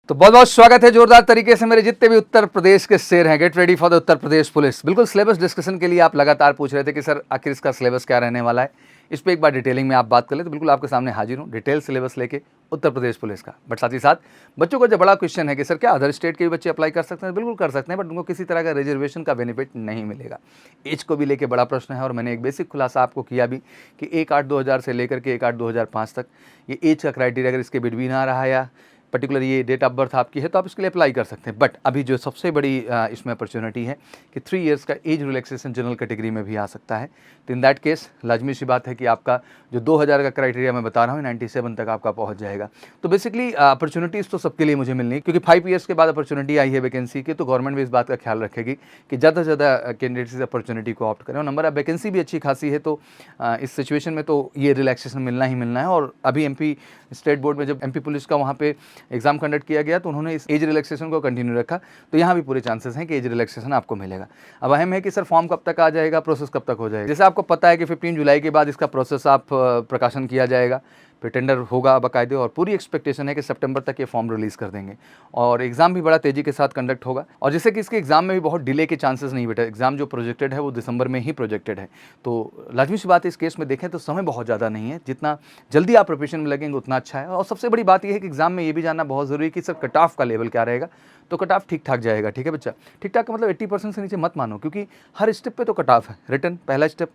तो बहुत बहुत स्वागत है जोरदार तरीके से मेरे जितने भी उत्तर प्रदेश के शेर हैं। Get ready for the Uttar Pradesh police. बिल्कुल सिलेबस डिस्कशन के लिए आप लगातार पूछ रहे थे कि सर आखिर इसका सिलेबस क्या रहने वाला है, इस पर एक बार डिटेलिंग में आप बात कर ले, तो बिल्कुल आपके सामने हाजिर हूँ डिटेल सिलेबस लेके उत्तर प्रदेश पुलिस का। बट साथ ही साथ बच्चों का जो बड़ा क्वेश्चन है कि सर क्या अदर स्टेट के भी बच्चे अप्लाई कर सकते हैं? बिल्कुल कर सकते हैं, बट उनको किसी तरह का रिजर्वेशन का बेनिफिट नहीं मिलेगा। एज को भी लेके बड़ा प्रश्न है और मैंने एक बेसिक खुलासा आपको किया भी कि 1/8/2000 से लेकर के 1/8/2005 तक ये एज का क्राइटेरिया अगर इसके बिटवीन आ रहा है या पर्टिकुलर ये डेट ऑफ बर्थ आपकी है तो आप इसके लिए अप्लाई कर सकते हैं। बट अभी जो सबसे बड़ी इसमें अपॉर्चुनिटी है कि 3 इयर्स का एज रिलैक्सेशन जनरल कैटेगरी में भी आ सकता है। तो इन दैट केस लाजमी सी बात है कि आपका जो 2000 का क्राइटेरिया मैं बता रहा हूँ 97 तक आपका पहुँच जाएगा। तो बेसिकली अपॉर्चुनिटीज़ तो सबके लिए मुझे मिलनी, क्योंकि 5 इयर्स के बाद अपॉर्चुनिटी आई है वैकेंसी की, तो गवर्नमेंट भी इस बात का ख्याल रखेगी कि ज़्यादा से ज़्यादा कैंडिडेट्स इस अपॉर्चुनिटी को ऑप्ट करें। और नंबर ऑफ वैकेंसी भी अच्छी खासी है, तो इस सिचुएशन में तो ये रिलैक्सेशन मिलना ही मिलना है। और अभी एमपी स्टेट बोर्ड में जब एमपी पुलिस का वहाँ पे एग्जाम कंडक्ट किया गया तो उन्होंने इस एज रिलैक्सेशन को कंटिन्यू रखा, तो यहाँ भी पूरे चांसेस हैं कि एज रिलैक्सेशन आपको मिलेगा। अब अहम है कि सर फॉर्म कब तक आ जाएगा, प्रोसेस कब तक हो जाएगा। जैसे आपको पता है कि 15 जुलाई के बाद इसका प्रोसेस आप प्रकाशन किया जाएगा, फिर टेंडर होगा बाकायदे, और पूरी एक्सपेक्टेशन है कि सितंबर तक ये फॉर्म रिलीज़ कर देंगे। और एग्ज़ाम भी बड़ा तेज़ी के साथ कंडक्ट होगा, और जैसे कि इसके एग्ज़ाम में भी बहुत डिले के चांसेस नहीं बेटा। एग्ज़ाम जो प्रोजेक्टेड है वो दिसंबर में ही प्रोजेक्टेड है, तो लाजमी सी बात है इस केस में देखें तो समय बहुत ज़्यादा नहीं है। जितना जल्दी आप प्रिपरेशन में लगेंगे उतना अच्छा है। और सबसे बड़ी बात यह है कि एग्ज़ाम में ये भी जानना बहुत ज़रूरी है कि सर कट ऑफ का लेवल क्या रहेगा। तो कट ऑफ ठीक ठाक जाएगा, ठीक है बच्चा। ठीक ठाक का मतलब 80% से नीचे मत मानो, क्योंकि हर स्टेप पे तो कट ऑफ है। रिटन पहला स्टेप,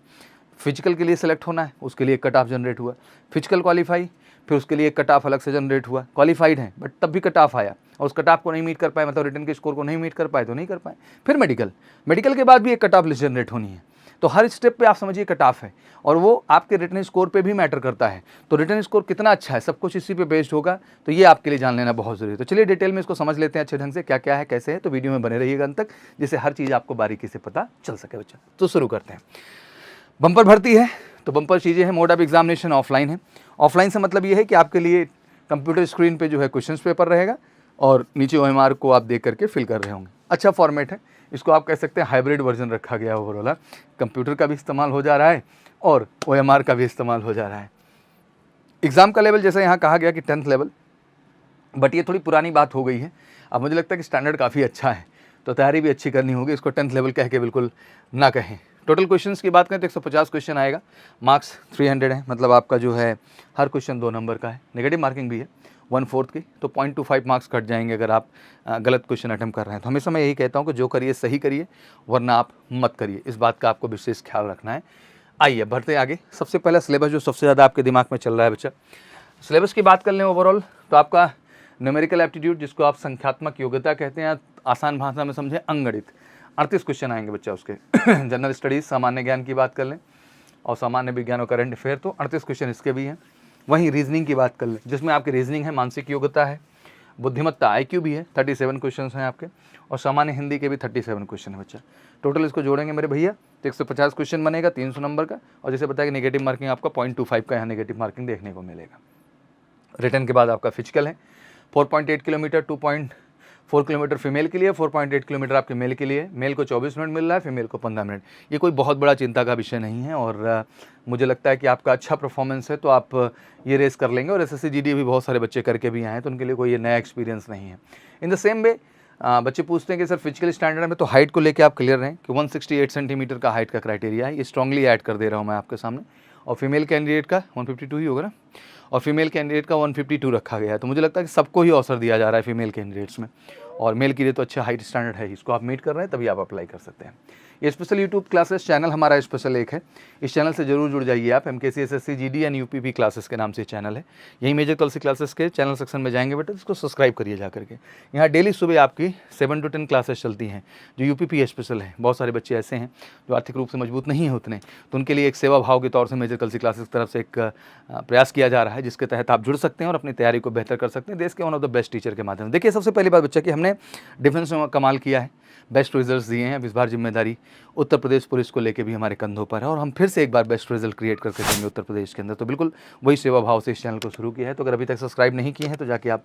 फिजिकल के लिए सेलेक्ट होना है, उसके लिए कट ऑफ जनरेट हुआ। फिजिकल क्वालिफाई, फिर उसके लिए कट ऑफ अलग से जनरेट हुआ। क्वालिफाइड है बट तब भी कट ऑफ आया और उस कट ऑफ को नहीं मीट कर पाए, मतलब रिटन के स्कोर को नहीं मीट कर पाए तो नहीं कर पाए। फिर मेडिकल के बाद भी एक कट ऑफ लिस्ट जनरेट होनी है। तो हर स्टेप पे आप समझिए कट ऑफ है, और वो आपके रिटन स्कोर पे भी मैटर करता है। तो रिटन स्कोर कितना अच्छा है, सब कुछ इसी पे बेस्ड होगा, तो ये आपके लिए जान लेना बहुत ज़रूरी है। तो चलिए डिटेल में इसको समझ लेते हैं अच्छे ढंग से, क्या क्या है कैसे है। तो वीडियो में बने रहिएगा अंत तक, जिससे हर चीज़ आपको बारीकी से पता चल सके बच्चा। तो शुरू करते हैं। बम्पर भर्ती है तो बम्पर चीज़ें हैं। मोड ऑफ एग्जामिनेशन ऑफलाइन है। ऑफलाइन से मतलब ये है कि आपके लिए कंप्यूटर स्क्रीन पे जो है क्वेश्चंस पेपर रहेगा, और नीचे OMR को आप देख करके फिल कर रहे होंगे। अच्छा फॉर्मेट है, इसको आप कह सकते हैं हाइब्रिड वर्जन रखा गया ओवरऑल। कंप्यूटर का भी इस्तेमाल हो जा रहा है और OMR का भी इस्तेमाल हो जा रहा है। एग्ज़ाम का लेवल जैसे यहाँ कहा गया कि 10th लेवल, बट ये थोड़ी पुरानी बात हो गई है। अब मुझे लगता है कि स्टैंडर्ड काफ़ी अच्छा है, तो तैयारी भी अच्छी करनी होगी। इसको 10th लेवल कह के बिल्कुल ना कहें। टोटल क्वेश्चंस की बात करें तो 150 क्वेश्चन आएगा। मार्क्स 300 है, मतलब आपका जो है हर क्वेश्चन 2 नंबर का है। नेगेटिव मार्किंग भी है 1/4 की, तो 0.25 मार्क्स कट जाएंगे अगर आप गलत क्वेश्चन अटेम्प्ट कर रहे हैं। तो हमेशा मैं यही कहता हूँ कि जो करिए सही करिए, वरना आप मत करिए। इस बात का आपको विशेष ख्याल रखना है। आइए बढ़ते आगे। सबसे पहला सिलेबस जो सबसे ज़्यादा आपके दिमाग में चल रहा है बच्चा, सिलेबस की बात कर लें ओवरऑल तो आपका न्यूमेरिकल एप्टीट्यूड, जिसको आप संख्यात्मक योग्यता कहते हैं, आसान भाषा में समझें अंगणित, 38 क्वेश्चन आएंगे बच्चा उसके। जनरल स्टडीज़ सामान्य ज्ञान की बात कर लें और सामान्य विज्ञान और करंट अफेयर, तो 38 क्वेश्चन इसके भी हैं। वहीं रीजनिंग की बात कर लें, जिसमें आपकी रीजनिंग है, मानसिक योग्यता है, बुद्धिमत्ता IQ भी है, 37 क्वेश्चन हैं आपके, और सामान्य हिंदी के भी 37 क्वेश्चन है बच्चा। टोटल इसको जोड़ेंगे मेरे भैया तो 150 क्वेश्चन बनेगा, 300 नंबर का। और जैसे बताया कि नेगेटिव मार्किंग आपका 0.25 का यहाँ नेगेटिव मार्किंग देखने को मिलेगा। रिटर्न के बाद आपका फिजिकल है 4.8 किलोमीटर, 2.4 किलोमीटर फीमेल के लिए, 4.8 किलोमीटर आपके मेल के लिए। मेल को 24 मिनट मिल रहा है, फीमेल को 15 मिनट। ये कोई बहुत बड़ा चिंता का विषय नहीं है, और मुझे लगता है कि आपका अच्छा परफॉर्मेंस है तो आप ये रेस कर लेंगे। और SSC GD भी बहुत सारे बच्चे करके भी आए हैं, तो उनके लिए कोई ये नया एक्सपीरियंस नहीं है। इन द सेम वे बच्चे पूछते हैं कि सर फिजिकल स्टैंडर्ड में तो हाइट को लेकर आप क्लियर रहें कि 168 सेंटीमीटर का हाइट का क्राइटेरिया है। ये स्ट्रांगली ऐड कर दे रहा हूँ मैं आपके सामने। और फीमेल कैंडिडेट का 152 ही होगा ना, और फीमेल कैंडिडेट का 152 रखा गया है। तो मुझे लगता है कि सबको ही अवसर दिया जा रहा है फीमेल कैंडिडेट्स में, और मेल के लिए तो अच्छा हाइट स्टैंडर्ड है, इसको आप मीट कर रहे हैं तभी आप अप्लाई कर सकते हैं। ये स्पेशल यूट्यूब क्लासेस चैनल हमारा स्पेशल एक है, इस चैनल से जरूर जुड़ जाइए आप। MKC SSC GD and UPP classes के नाम से चैनल है। यही मेजर कल से क्लासेस के चैनल सेक्शन में जाएंगे बेटा, इसको सब्सक्राइब करिए जा करके। यहाँ डेली सुबह आपकी 7 to 10 क्लासेस चलती हैं जो UPP स्पेशल है। बहुत सारे बच्चे ऐसे हैं जो आर्थिक रूप से मजबूत नहीं है उतने, तो उनके लिए एक सेवा भाव के तौर से मेजर कल से क्लासेस की तरफ से एक प्रयास किया जा रहा है, जिसके तहत आप जुड़ सकते हैं और अपनी तैयारी को बेहतर कर सकते हैं देश के one of the best teacher के माध्यम से। देखिए सबसे पहली बात बच्चा कि हमने डिफेंस में कमाल किया है, बेस्ट रिजल्ट्स दिए हैं। अब इस बार जिम्मेदारी उत्तर प्रदेश पुलिस को लेके भी हमारे कंधों पर है, और हम फिर से एक बार बेस्ट रिजल्ट क्रिएट करके देंगे उत्तर प्रदेश के अंदर। तो बिल्कुल वही सेवा भाव से इस चैनल को शुरू किया है। तो अगर अभी तक सब्सक्राइब नहीं किए हैं तो जाके आप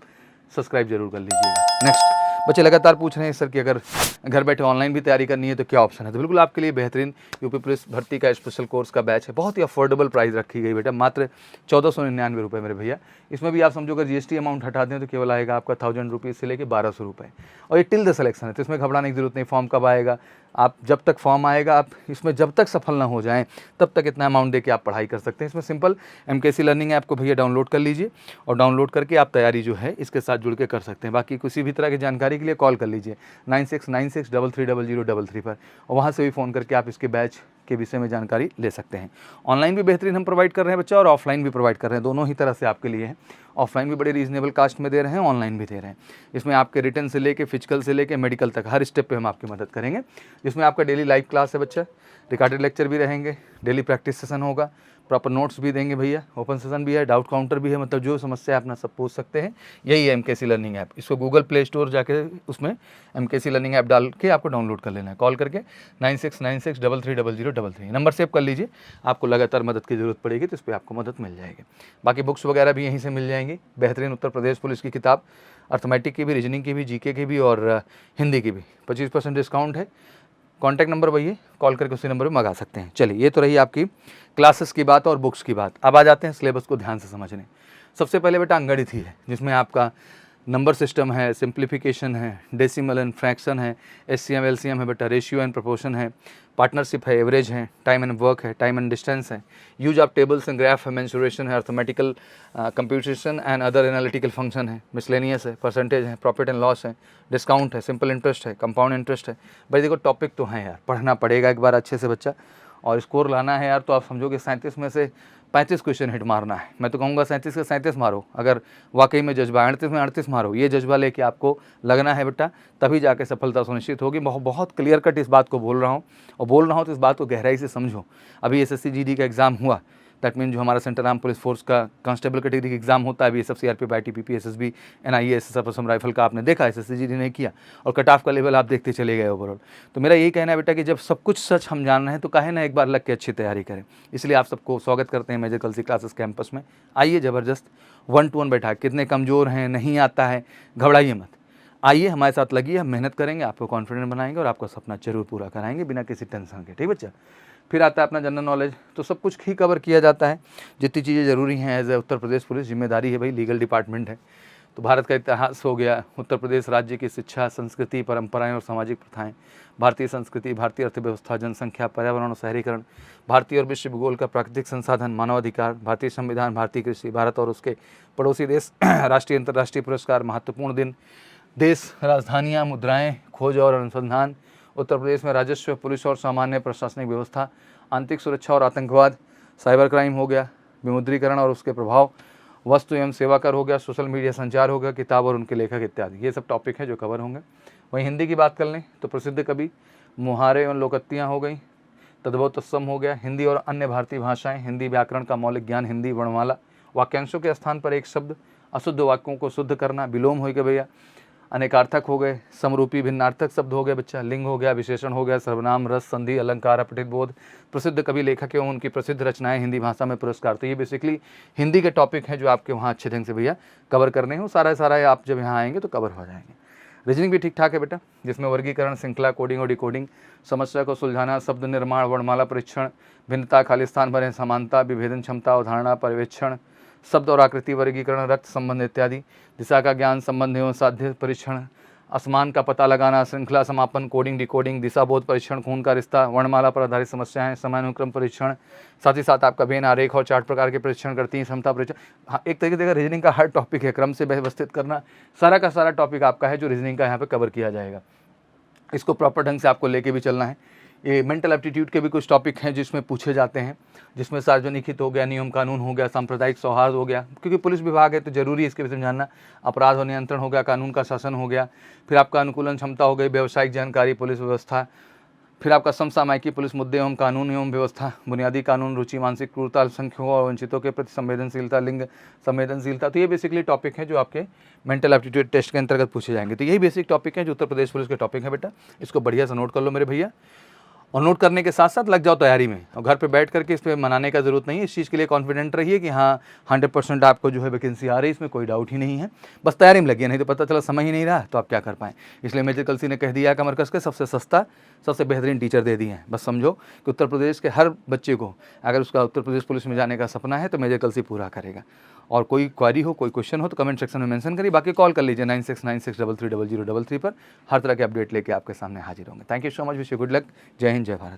सब्सक्राइब जरूर कर लीजिएगा। नेक्स्ट बच्चे लगातार पूछ रहे हैं सर कि अगर घर बैठे ऑनलाइन भी तैयारी करनी है तो क्या ऑप्शन है। तो बिल्कुल आपके लिए बेहतरीन यूपी पुलिस भर्ती का स्पेशल कोर्स का बैच है। बहुत ही अफोर्डेबल प्राइस रखी गई बेटा, मात्र 1499 रुपये मेरे भैया। इसमें भी आप समझो अगर जीएसटी अमाउंट हटा दें तो केवल आएगा आपका 1000 रुपीज़ से लेकर 1200 रुपये। और ये टिल द सिलेक्शन है, तो इसमें घबराने की जरूरत नहीं। फॉर्म कब आएगा, आप जब तक फॉर्म आएगा आप इसमें जब तक सफल ना हो जाएं तब तक इतना अमाउंट दे के आप पढ़ाई कर सकते हैं। इसमें सिंपल MKC लर्निंग ऐप को भैया डाउनलोड कर लीजिए और डाउनलोड करके आप तैयारी जो है इसके साथ जुड़ के कर सकते हैं। बाकी किसी भी तरह की जानकारी के लिए कॉल कर लीजिए 9696330033 पर, और वहाँ से भी फ़ोन करके आप इसके बैच के विषय में जानकारी ले सकते हैं। ऑनलाइन भी बेहतरीन हम प्रोवाइड कर रहे हैं बच्चा, और ऑफलाइन भी प्रोवाइड कर रहे हैं, दोनों ही तरह से आपके लिए है। ऑफलाइन भी बड़े रीजनेबल कास्ट में दे रहे हैं, ऑनलाइन भी दे रहे हैं। इसमें आपके रिटर्न से लेके फिजिकल से लेके मेडिकल तक हर स्टेप पे हम आपकी मदद करेंगे। जिसमें आपका डेली लाइव क्लास है बच्चा, रिकॉर्डेड लेक्चर भी रहेंगे, डेली प्रैक्टिस सेशन होगा, प्रॉपर नोट्स भी देंगे भैया, ओपन सेशन भी है, डाउट काउंटर भी है, मतलब जो समस्या है अपना सब पूछ सकते हैं। यही है MKC लर्निंग ऐप। इसको गूगल प्ले स्टोर जाके उसमें MKC लर्निंग ऐप डाल के आपको डाउनलोड कर लेना है। कॉल करके 9696330033 नंबर सेव कर लीजिए। आपको लगातार मदद की जरूरत पड़ेगी तो इस पर आपको मदद मिल जाएगी। बाकी बुक्स वगैरह भी यहीं से मिल जाएंगी। बेहतरीन उत्तर प्रदेश पुलिस की किताब, अर्थमेटिक की भी, रीजनिंग की भी, GK की भी और हिंदी की भी 25% डिस्काउंट है। कॉन्टैक्ट नंबर वही है, कॉल करके उसी नंबर पर मंगा सकते हैं। चलिए, ये तो रही आपकी क्लासेस की बात और बुक्स की बात। अब आ जाते हैं सिलेबस को ध्यान से समझने। सबसे पहले बेटा अंगणित ही है, जिसमें आपका नंबर सिस्टम है, सिंप्लीफिकेशन है, डेसिमल एंड फ्रैक्शन है, SCM LCM है बेटा, रेशियो एंड प्रोपोर्शन है, पार्टनरशिप है, एवरेज है, टाइम एंड वर्क है, टाइम एंड डिस्टेंस है, use of tables and graph है, मेंसुरेशन है, arithmetical computation and other analytical function है, मिसलेनियस है, परसेंटेज है, प्रॉफिट एंड लॉस है, डिस्काउंट है, सिंपल इंटरेस्ट है, कंपाउंड इंटरेस्ट है। भाई देखो टॉपिक तो है यार, पढ़ना पड़ेगा एक बार अच्छे से बच्चा, और स्कोर लाना है यार। तो आप समझोगे 37 में से 35 क्वेश्चन हिट मारना है। मैं तो कहूँगा 37 के 37 मारो, अगर वाकई में जज्बा, 38 में 38 मारो। ये जज्बा लेके आपको लगना है बेटा, तभी जाके सफलता सुनिश्चित होगी। बहुत क्लियर कट इस बात को बोल रहा हूँ, और बोल रहा हूँ तो इस बात को गहराई से समझो। अभी SSC GD का एग्ज़ाम हुआ, दैट मीन जो हमारा सेंट्रल आर्म पुलिस फोर्स का कांस्टेबल कैटेगरी का एग्जाम होता है, BSF CRPF ITBP SSB NIA SSF Assam rifle का आपने देखा, SSC GD ने किया, और कट ऑफ का लेवल आप देखते चले गए ओवरऑल। तो मेरा यही कहना है बेटा कि जब सब कुछ सच हम जान रहे हैं तो काहे ना एक बार लग के अच्छी तैयारी करें। इसलिए आप सबको स्वागत करते हैं मेजर कलसी क्लासेस कैंपस में। आइए ज़बरदस्त 1-to-1 बैठा, कितने कमज़ोर हैं, नहीं आता है, घबराइए मत, आइए हमारे साथ लगिए, हम मेहनत करेंगे, आपको कॉन्फिडेंट बनाएंगे और आपका सपना जरूर पूरा कराएंगे बिना किसी टेंशन के। ठीक बच्चा। फिर आता है अपना जनरल नॉलेज, तो सब कुछ ही कवर किया जाता है जितनी चीज़ें ज़रूरी हैं। As a Uttar Pradesh police जिम्मेदारी है भाई, लीगल डिपार्टमेंट है, तो भारत का इतिहास हो गया, उत्तर प्रदेश राज्य की शिक्षा, संस्कृति, परंपराएं और सामाजिक प्रथाएं, भारतीय संस्कृति, भारतीय अर्थव्यवस्था, जनसंख्या, पर्यावरण और शहरीकरण, भारतीय और विश्व भूगोल का प्राकृतिक संसाधन, मानवाधिकार, भारतीय संविधान, भारतीय कृषि, भारत और उसके पड़ोसी देश, राष्ट्रीय अंतर्राष्ट्रीय पुरस्कार, महत्वपूर्ण दिन, देश, राजधानियाँ, मुद्राएं, खोज और अनुसंधान, उत्तर प्रदेश में राजस्व, पुलिस और सामान्य प्रशासनिक व्यवस्था, आंतरिक सुरक्षा और आतंकवाद, साइबर क्राइम हो गया, विमुद्रीकरण और उसके प्रभाव, वस्तु एवं सेवा कर हो गया, सोशल मीडिया संचार हो गया, किताब और उनके लेखक इत्यादि। ये सब टॉपिक हैं जो कवर होंगे। वहीं हिंदी की बात कर लें तो प्रसिद्ध कवि, मुहारे एवं लोकोक्तियाँ हो गई, तद्भव तत्सम हो गया, हिंदी और अन्य भारतीय भाषाएं, हिंदी व्याकरण का मौलिक ज्ञान, हिंदी वर्णमाला, वाक्यांशों के स्थान पर एक शब्द, अशुद्ध वाक्यों को शुद्ध करना, विलोम हो गया भैया, अनेकार्थक हो गए, समरूपी भिन्नार्थक शब्द हो गए बच्चा, लिंग हो गया, विशेषण हो गया, सर्वनाम, रस, संधि, अलंकार, अपठित बोध, प्रसिद्ध कवि, लेखक एवं उनकी प्रसिद्ध रचनाएं, हिंदी भाषा में पुरस्कार। तो ये बेसिकली हिंदी के टॉपिक हैं जो आपके वहाँ अच्छे ढंग से भैया कवर करने हो। सारा आप जब यहाँ आएंगे तो कवर हो जाएंगे। रीजनिंग भी ठीक ठाक है बेटा, जिसमें वर्गीकरण, श्रृंखला, कोडिंग और डिकोडिंग, समस्या को सुलझाना, शब्द निर्माण, वर्णमाला परीक्षण, भिन्नता, खाली स्थान भरें, समानता, विभेदन क्षमता, अवधारणा, पर्यवेक्षण, शब्द और आकृति वर्गीकरण, रक्त संबंध इत्यादि, दिशा का ज्ञान, संबंध एवं साध्य परीक्षण, असमान का पता लगाना, श्रृंखला समापन, कोडिंग डिकोडिंग, दिशा बोध परीक्षण, खून का रिश्ता, वर्णमाला पर आधारित समस्याएं, समानुक्रम परीक्षण, साथ ही साथ आपका वेन आरेख और चार्ट प्रकार के परीक्षण करती हैं, क्षमता परीक्षण। हाँ, एक तरीके से रीजनिंग का हर टॉपिक है, क्रम से व्यवस्थित करना, सारा का सारा टॉपिक आपका है जो रीजनिंग का यहाँ पे कवर किया जाएगा। इसको प्रॉपर ढंग से आपको लेके भी चलना है। ये मेंटल एप्टीट्यूड के भी कुछ टॉपिक हैं जिसमें पूछे जाते हैं, जिसमें सार्वजनिक हित हो गया, नियम कानून हो गया, सांप्रदायिक सौहार्द हो गया, क्योंकि पुलिस विभाग है तो जरूरी है इसके विषय में जानना, अपराध और नियंत्रण हो गया, कानून का शासन हो गया, फिर आपका अनुकूलन क्षमता हो गई, व्यावसायिक जानकारी, पुलिस व्यवस्था, फिर आपका समसामयिकी, पुलिस मुद्दे एवं कानून एवं व्यवस्था, बुनियादी कानून, रुचि, मानसिक क्रूरता, अल्पसंख्यकों और वंचितों के प्रति संवेदनशीलता, लिंग संवेदनशीलता। तो ये बेसिकली टॉपिक है जो आपके मेंटल एप्टीट्यूड टेस्ट के अंतर्गत पूछे जाएंगे। तो यही बेसिक टॉपिक है जो उत्तर प्रदेश पुलिस के टॉपिक है बेटा, इसको बढ़िया से नोट कर लो मेरे भैया। और नोट करने के साथ साथ लग जाओ तैयारी में, और घर पे बैठ करके इस पे मनाने का ज़रूरत नहीं है। इस चीज़ के लिए कॉन्फिडेंट रहिए कि हाँ 100% आपको जो है वैकेंसी आ रही है, इसमें कोई डाउट ही नहीं है। बस तैयारी में लगिए, नहीं तो पता चला समय ही नहीं रहा तो आप क्या कर पाएँ। इसलिए मेजर कलसी ने कह दिया कमर कस के सबसे सस्ता सबसे बेहतरीन टीचर दे दिए हैं। बस समझो कि उत्तर प्रदेश के हर बच्चे को अगर उसका उत्तर प्रदेश पुलिस में जाने का सपना है तो मेजर कलसी पूरा करेगा। और कोई क्वारी हो, कोई क्वेश्चन हो तो कमेंट सेक्शन में मेंशन करिए, बाकी कॉल कर लीजिए 9696330033 पर। हर तरह के अपडेट लेके आपके सामने हाजिर होंगे। Thank you so much, wish you good luck. जय हिंद, जय भारत।